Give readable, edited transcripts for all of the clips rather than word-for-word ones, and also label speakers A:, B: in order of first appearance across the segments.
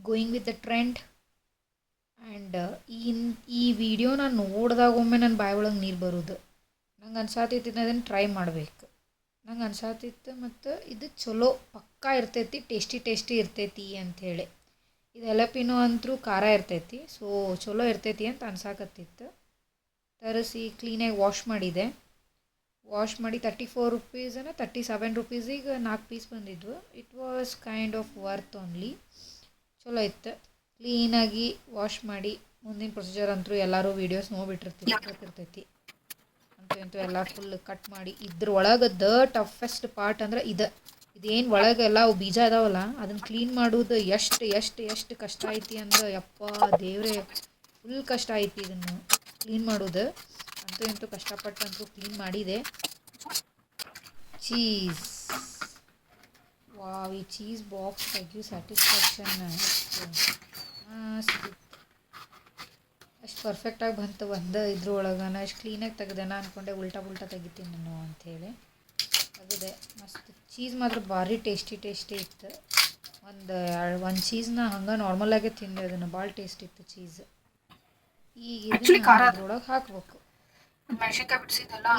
A: Going with the trend. And ಈ ವಿಡಿಯೋನ ನೋಡಿದಾಗ ಒಮ್ಮೆ ನನ್ನ ಬಾಯಿ ಒಳಗೆ ನೀರು ಬರೋದು. ನಂಗೆ ಅನ್ಸಾತೈತಿ ಅದನ್ನು ಟ್ರೈ ಮಾಡಬೇಕು. ನಂಗೆ ಅನ್ಸಾತಿತ್ತು ಮತ್ತು ಇದು ಚಲೋ ಪಕ್ಕಾ ಇರ್ತೈತಿ, ಟೇಸ್ಟಿ ಇರ್ತೈತಿ ಅಂಥೇಳಿ. ಇದು ಎಲಪಿನೋ ಅಂತೂ ಖಾರ ಇರ್ತೈತಿ, ಸೊ ಚಲೋ ಇರ್ತೈತಿ ಅಂತ ಅನ್ಸಾಕತ್ತಿತ್ತು. ತರಿಸಿ ಕ್ಲೀನಾಗಿ ವಾಶ್ ಮಾಡಿದೆ. ವಾಶ್ ಮಾಡಿ ₹34 ₹37 4 ಪೀಸ್ ಬಂದಿದ್ವು. It was kind of worth only. ಚಲೋ ಇತ್ತು. ಕ್ಲೀನಾಗಿ ವಾಶ್ ಮಾಡಿ ಮುಂದಿನ ಪ್ರೊಸೀಜರ್ ಅಂತೂ ಎಲ್ಲರೂ ವೀಡಿಯೋಸ್ ಗೊತ್ತಿರ್ತೈತಿ. ಅಂತೂ ಎಲ್ಲ ಫುಲ್ ಕಟ್ ಮಾಡಿ ಇದ್ರೊಳಗೆ ಟಫೆಸ್ಟ್ ಪಾರ್ಟ್ ಅಂದ್ರೆ ಇದೇನು ಒಳಗೆಲ್ಲ ಅವು ಬೀಜ ಇದಾವಲ್ಲ ಅದನ್ನು ಕ್ಲೀನ್ ಮಾಡೋದು ಎಷ್ಟು ಕಷ್ಟ ಐತಿ ಅಂದ್ರೆ ಯಪ್ಪ ದೇವ್ರೆ, ಫುಲ್ ಕಷ್ಟ ಐತಿ ಇದನ್ನು ಕ್ಲೀನ್ ಮಾಡೋದು. ಅಂತೂ ಕಷ್ಟಪಟ್ಟಂತೂ ಕ್ಲೀನ್ ಮಾಡಿದೆ. ಚೀಸ್, ವಾವ್, ಈ ಚೀಸ್ ಬಾಕ್ಸ್ ತೆಗಿಯೋ ಸ್ಯಾಟಿಸ್ಫ್ಯಾಕ್ಷನ್ ಅಷ್ಟು ಪರ್ಫೆಕ್ಟಾಗಿ ಬಂತು. ಇದ್ರೊಳಗನ ಅಷ್ಟು ಕ್ಲೀನಾಗಿ ತೆಗ್ದೇನ ಅಂದ್ಕೊಂಡೆ, ಉಲ್ಟಾ ತೆಗಿತೀನಿ ನಾನು ಅಂಥೇಳಿ ತೆಗೆದೆ. ಮಸ್ತ್ ಚೀಸ್ ಮಾತ್ರ ಭಾರಿ ಟೇಸ್ಟಿ ಇತ್ತು. ಒಂದು ಚೀಸ್ನ ಹಂಗೆ ನಾರ್ಮಲಾಗೆ ತಿಂದೆ, ಅದನ್ನು ಭಾಳ ಟೇಸ್ಟ್ ಇತ್ತು ಚೀಸ್. ಈಗ ಇದ್ರೊಳಗೆ ಹಾಕ್ಬೇಕು,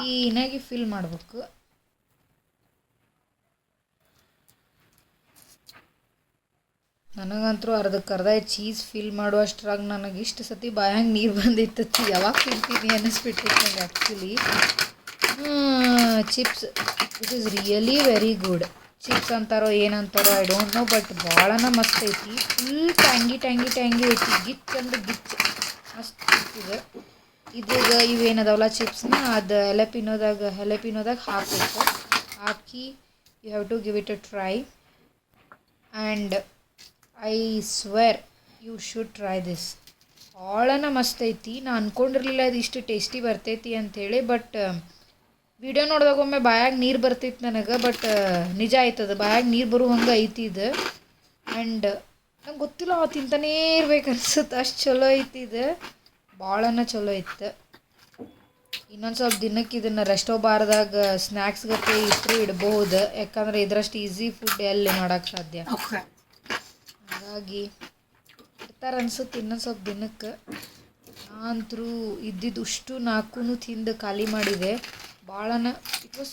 A: ಕ್ಲೀನಾಗಿ ಫಿಲ್ ಮಾಡಬೇಕು. ನನಗಂತೂ ಅರ್ಧಕ್ಕರ್ಧ ಚೀಸ್ ಫಿಲ್ ಮಾಡುವಷ್ಟ್ರಾಗ ನನಗೆ ಇಷ್ಟು ಸತಿ ಬಾಯಾಗ ನೀರು ಬಂದಿತ್ತು. ಯಾವಾಗ ತಿಂತೀನಿ ಅನ್ನಿಸ್ಬಿಟ್ಟಿತ್ತು ನನಗೆ actually. Chips, this is really very good. Chips ಅಂತಾರೋ ಏನಂತಾರೋ ಐ ಡೋಂಟ್ ನೋ, ಬಟ್ ಭಾಳನ ಮಸ್ತ್ ಐತಿ. ಫುಲ್ ಟ್ಯಾಂಗಿ ಐತಿ, ಗಿಚ್ ಅಂದ್ರೆ ಗಿಚ್ ಮಸ್ತ್ ಇದೆ. ಇದ್ರಾಗ ಇವೇನದಾವಲ್ಲ ಚಿಪ್ಸ್ನ ಅದು ಹೆಲೆಪಿನೋದಾಗ ಹಾಕಬೇಕು. ಹಾಕಿ you have to give it a try. And I swear you should try this. ಭಾಳನ ಮಸ್ತ್ ಐತಿ. ನಾನು ಅಂದ್ಕೊಂಡಿರಲಿಲ್ಲ ಇದು ಇಷ್ಟು ಟೇಸ್ಟಿ ಬರ್ತೈತಿ ಅಂಥೇಳಿ. ಬಟ್ ವಿಡಿಯೋ ನೋಡಿದಾಗ ಒಮ್ಮೆ ಬಾಯಾಗ ನೀರು ಬರ್ತಿತ್ತು ನನಗೆ. ಬಟ್ ನಿಜ ಆಯ್ತದ, ಬಾಯಾಗ ನೀರು ಬರೋ ಹಂಗೆ ಐತಿ ಇದು. ಆ್ಯಂಡ್ ನಂಗೆ ಗೊತ್ತಿಲ್ಲ, ತಿಂತಾನೇ ಇರ್ಬೇಕು ಅನ್ಸುತ್ತೆ, ಅಷ್ಟು ಚಲೋ ಐತಿ ಇದು. ಭಾಳನ ಚಲೋ ಇತ್ತು. ಇನ್ನೊಂದು ಸ್ವಲ್ಪ ದಿನಕ್ಕೆ ಇದನ್ನು ರೆಸ್ಟೋ ಬಾರ್ದಾಗ ಸ್ನ್ಯಾಕ್ಸ್ ಗತೆ ಇಡ್ಬೋದು. ಯಾಕಂದರೆ ಇದರಷ್ಟು ಈಸಿ ಫುಡ್ ಎಲ್ಲಿ ಮಾಡೋಕ್ಕೆ ಸಾಧ್ಯ. ಹಾಗಾಗಿ ಇಡ್ತಾರೆ ಅನ್ಸುತ್ತೆ ಇನ್ನೊಂದು ಸ್ವಲ್ಪ ದಿನಕ್ಕೆ. ನಾನಂತರೂ ಇದ್ದಿದ್ದು 4 ತಿಂದು ಖಾಲಿ ಮಾಡಿದೆ. ಭಾಳನ ಇಟ್ ವಾಸ್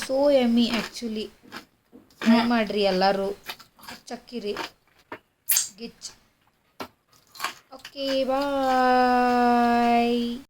A: ಸೋ ಎಮ್ಮಿ ಆ್ಯಕ್ಚುಲಿ. ಟ್ರೈ ಮಾಡಿರಿ ಎಲ್ಲರೂ, ಚಕ್ಕಿರಿ ಗಿಚ್. ಓಕೆ, ಬಾಯ್.